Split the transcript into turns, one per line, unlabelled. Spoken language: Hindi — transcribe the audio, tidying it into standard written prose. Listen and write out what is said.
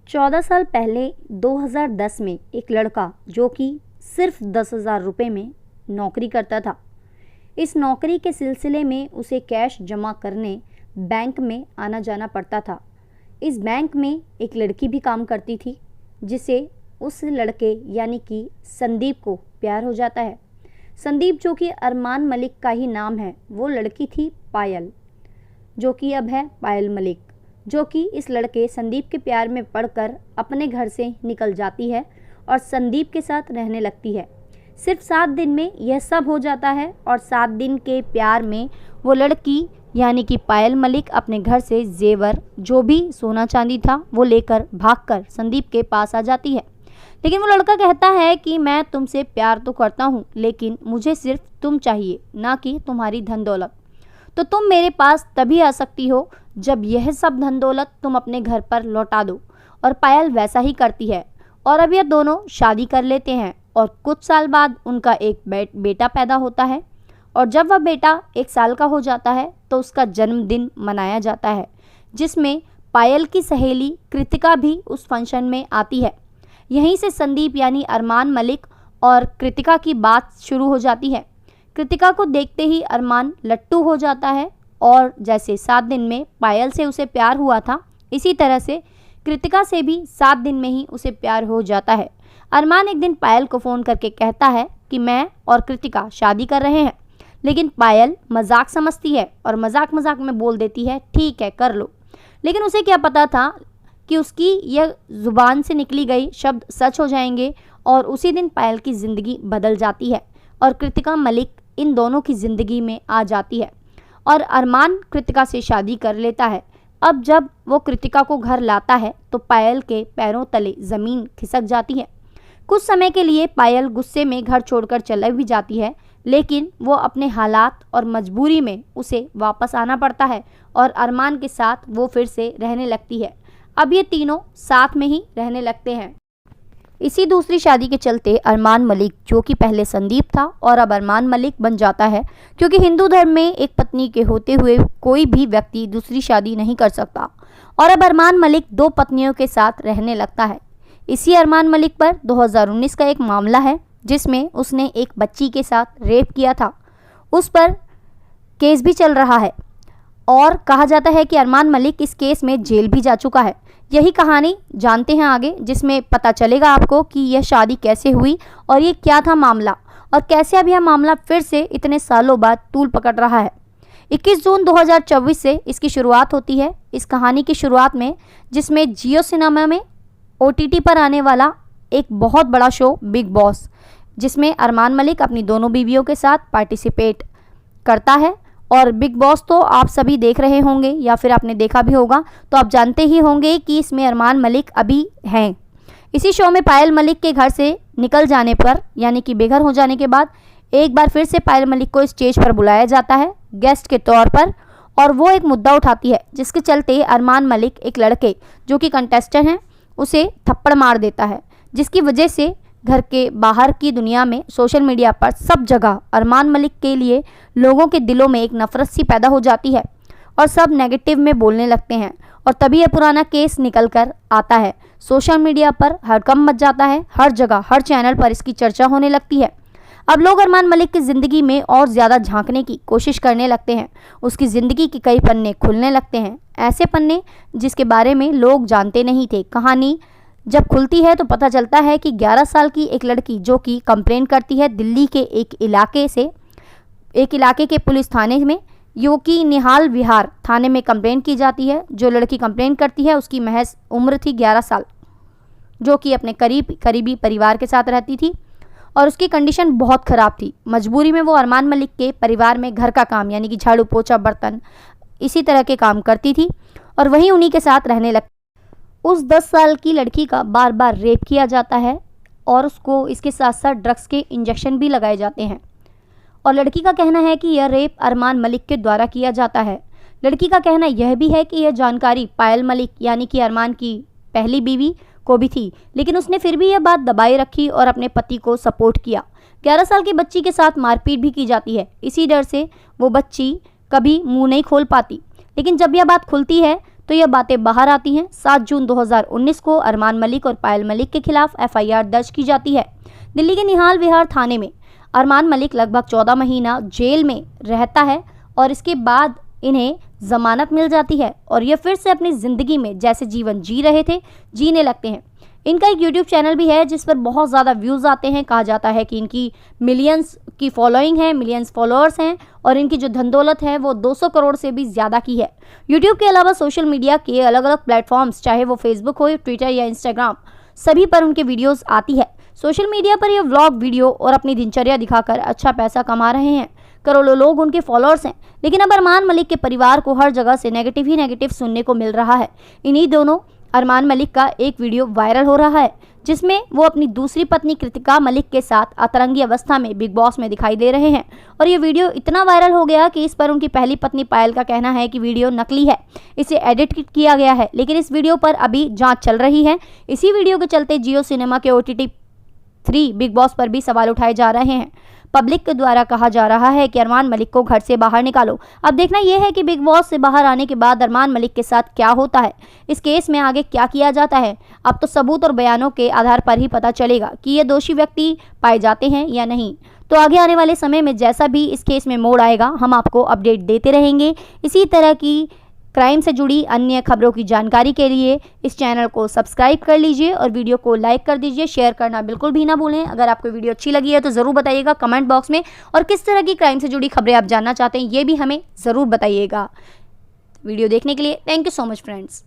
14 साल पहले 2010 में एक लड़का जो कि सिर्फ 10,000 रुपये में नौकरी करता था। इस नौकरी के सिलसिले में उसे कैश जमा करने बैंक में आना जाना पड़ता था। इस बैंक में एक लड़की भी काम करती थी जिसे उस लड़के यानी कि संदीप को प्यार हो जाता है। संदीप जो कि अरमान मलिक का ही नाम है, वो लड़की थी पायल, जो कि अब है पायल मलिक, जो कि इस लड़के संदीप के प्यार में पड़कर अपने घर से निकल जाती है और संदीप के साथ रहने लगती है। सिर्फ 7 दिन में यह सब हो जाता है और 7 दिन के प्यार में वो लड़की यानी कि पायल मलिक अपने घर से जेवर जो भी सोना चांदी था वो लेकर भागकर संदीप के पास आ जाती है। लेकिन वो लड़का कहता है कि मैं तुमसे प्यार तो करता हूँ, लेकिन मुझे सिर्फ तुम चाहिए, ना कि तुम्हारी धन दौलत। तो तुम मेरे पास तभी आ सकती हो जब यह सब धन दौलत तुम अपने घर पर लौटा दो। और पायल वैसा ही करती है और अब यह दोनों शादी कर लेते हैं और कुछ साल बाद उनका एक बेटा पैदा होता है। और जब वह बेटा 1 साल का हो जाता है तो उसका जन्मदिन मनाया जाता है, जिसमें पायल की सहेली कृतिका भी उस फंक्शन में आती है। यहीं से संदीप यानी अरमान मलिक और कृतिका की बात शुरू हो जाती है। कृतिका को देखते ही अरमान लट्टू हो जाता है और जैसे 7 दिन में पायल से उसे प्यार हुआ था, इसी तरह से कृतिका से भी 7 दिन में ही उसे प्यार हो जाता है। अरमान एक दिन पायल को फ़ोन करके कहता है कि मैं और कृतिका शादी कर रहे हैं, लेकिन पायल मजाक समझती है और मजाक मजाक में बोल देती है ठीक है कर लो। लेकिन उसे क्या पता था कि उसकी यह ज़ुबान से निकली गई शब्द सच हो जाएंगे और उसी दिन पायल की ज़िंदगी बदल जाती है और कृतिका मलिक इन दोनों की ज़िंदगी में आ जाती है और अरमान कृतिका से शादी कर लेता है। अब जब वो कृतिका को घर लाता है तो पायल के पैरों तले ज़मीन खिसक जाती है। कुछ समय के लिए पायल गुस्से में घर छोड़कर चली भी जाती है, लेकिन वो अपने हालात और मजबूरी में उसे वापस आना पड़ता है और अरमान के साथ वो फिर से रहने लगती है। अब ये तीनों साथ में ही रहने लगते हैं। इसी दूसरी शादी के चलते अरमान मलिक जो कि पहले संदीप था और अब अरमान मलिक बन जाता है, क्योंकि हिंदू धर्म में एक पत्नी के होते हुए कोई भी व्यक्ति दूसरी शादी नहीं कर सकता। और अब अरमान मलिक 2 पत्नियों के साथ रहने लगता है। इसी अरमान मलिक पर 2019 का एक मामला है जिसमें उसने एक बच्ची के साथ रेप किया था। उस पर केस भी चल रहा है और कहा जाता है कि अरमान मलिक इस केस में जेल भी जा चुका है। यही कहानी जानते हैं आगे, जिसमें पता चलेगा आपको कि यह शादी कैसे हुई और ये क्या था मामला और कैसे अब यह मामला फिर से इतने सालों बाद तूल पकड़ रहा है। 21 जून 2024 से इसकी शुरुआत होती है। इस कहानी की शुरुआत में, जिसमें जियो सिनेमा में OTT पर आने वाला एक बहुत बड़ा शो बिग बॉस, जिसमें अरमान मलिक अपनी दोनों बीवियों के साथ पार्टिसिपेट करता है। और बिग बॉस तो आप सभी देख रहे होंगे या फिर आपने देखा भी होगा, तो आप जानते ही होंगे कि इसमें अरमान मलिक अभी हैं। इसी शो में पायल मलिक के घर से निकल जाने पर यानी कि बेघर हो जाने के बाद एक बार फिर से पायल मलिक को स्टेज पर बुलाया जाता है गेस्ट के तौर पर, और वो एक मुद्दा उठाती है जिसके चलते अरमान मलिक एक लड़के जो कि कंटेस्टेंट हैं उसे थप्पड़ मार देता है, जिसकी वजह से घर के बाहर की दुनिया में सोशल मीडिया पर सब जगह अरमान मलिक के लिए लोगों के दिलों में एक नफरत सी पैदा हो जाती है और सब नेगेटिव में बोलने लगते हैं। और तभी यह पुराना केस निकल कर आता है। सोशल मीडिया पर हड़कंप मच जाता है, हर जगह हर चैनल पर इसकी चर्चा होने लगती है। अब लोग अरमान मलिक की ज़िंदगी में और ज़्यादा झांकने की कोशिश करने लगते हैं। उसकी ज़िंदगी के कई पन्ने खुलने लगते हैं, ऐसे पन्ने जिसके बारे में लोग जानते नहीं थे। कहानी जब खुलती है तो पता चलता है कि 11 साल की एक लड़की जो कि कंप्लेन करती है दिल्ली के एक इलाके के पुलिस थाने में, जो कि निहाल विहार थाने में कंप्लेन की जाती है। जो लड़की कंप्लेन करती है उसकी महज उम्र थी 11 साल, जो कि अपने करीबी परिवार के साथ रहती थी और उसकी कंडीशन बहुत ख़राब थी। मजबूरी में वो अरमान मलिक के परिवार में घर का काम यानी कि झाड़ू पोछा बर्तन इसी तरह के काम करती थी और वहीं उन्हीं के साथ रहने लगती। उस 10 साल की लड़की का बार बार रेप किया जाता है और उसको इसके साथ साथ ड्रग्स के इंजेक्शन भी लगाए जाते हैं। और लड़की का कहना है कि यह रेप अरमान मलिक के द्वारा किया जाता है। लड़की का कहना यह भी है कि यह जानकारी पायल मलिक यानी कि अरमान की पहली बीवी को भी थी, लेकिन उसने फिर भी यह बात दबाए रखी और अपने पति को सपोर्ट किया। 11 साल की बच्ची के साथ मारपीट भी की जाती है। इसी डर से वो बच्ची कभी मुँह नहीं खोल पाती, लेकिन जब यह बात खुलती है तो यह बातें बाहर आती हैं। 7 जून 2019 को अरमान मलिक और पायल मलिक के खिलाफ FIR दर्ज की जाती है। दिल्ली के निहाल विहार थाने में अरमान मलिक लगभग 14 महीना जेल में रहता है और इसके बाद इन्हें जमानत मिल जाती है और ये फिर से अपनी ज़िंदगी में जैसे जीवन जी रहे थे जीने लगते हैं। इनका एक YouTube चैनल भी है जिस पर बहुत ज़्यादा व्यूज़ आते हैं। कहा जाता है कि इनकी मिलियंस की फॉलोइंग है, मिलियंस फॉलोअर्स हैं और इनकी जो धन दौलत है वो 200 करोड़ से भी ज़्यादा की है। YouTube के अलावा सोशल मीडिया के अलग अलग प्लेटफॉर्म्स, चाहे वो फेसबुक हो, ट्विटर या इंस्टाग्राम, सभी पर उनके वीडियोज़ आती है। सोशल मीडिया पर ये व्लॉग वीडियो और अपनी दिनचर्या दिखाकर अच्छा पैसा कमा रहे हैं। करोड़ों लोग उनके फॉलोअर्स हैं। लेकिन अब अरमान मलिक के परिवार को हर जगह से नेगेटिव ही नेगेटिव सुनने को मिल रहा है। इन्हीं दोनों अरमान मलिक का एक वीडियो वायरल हो रहा है जिसमें वो अपनी दूसरी पत्नी कृतिका मलिक के साथ अतरंगी अवस्था में बिग बॉस में दिखाई दे रहे हैं और ये वीडियो इतना वायरल हो गया कि इस पर उनकी पहली पत्नी पायल का कहना है कि वीडियो नकली है, इसे एडिट किया गया है। लेकिन इस वीडियो पर अभी जांच चल रही है। इसी वीडियो के चलते जियो सिनेमा के OTT 3 बिग बॉस पर भी सवाल उठाए जा रहे हैं। पब्लिक के द्वारा कहा जा रहा है कि अरमान मलिक को घर से बाहर निकालो। अब देखना यह है कि बिग बॉस से बाहर आने के बाद अरमान मलिक के साथ क्या होता है, इस केस में आगे क्या किया जाता है। अब तो सबूत और बयानों के आधार पर ही पता चलेगा कि ये दोषी व्यक्ति पाए जाते हैं या नहीं। तो आगे आने वाले समय में जैसा भी इस केस में मोड़ आएगा हम आपको अपडेट देते रहेंगे। इसी तरह की क्राइम से जुड़ी अन्य खबरों की जानकारी के लिए इस चैनल को सब्सक्राइब कर लीजिए और वीडियो को लाइक कर दीजिए। शेयर करना बिल्कुल भी ना भूलें। अगर आपको वीडियो अच्छी लगी है तो ज़रूर बताइएगा कमेंट बॉक्स में, और किस तरह की क्राइम से जुड़ी खबरें आप जानना चाहते हैं ये भी हमें ज़रूर बताइएगा। वीडियो देखने के लिए thank you so much friends.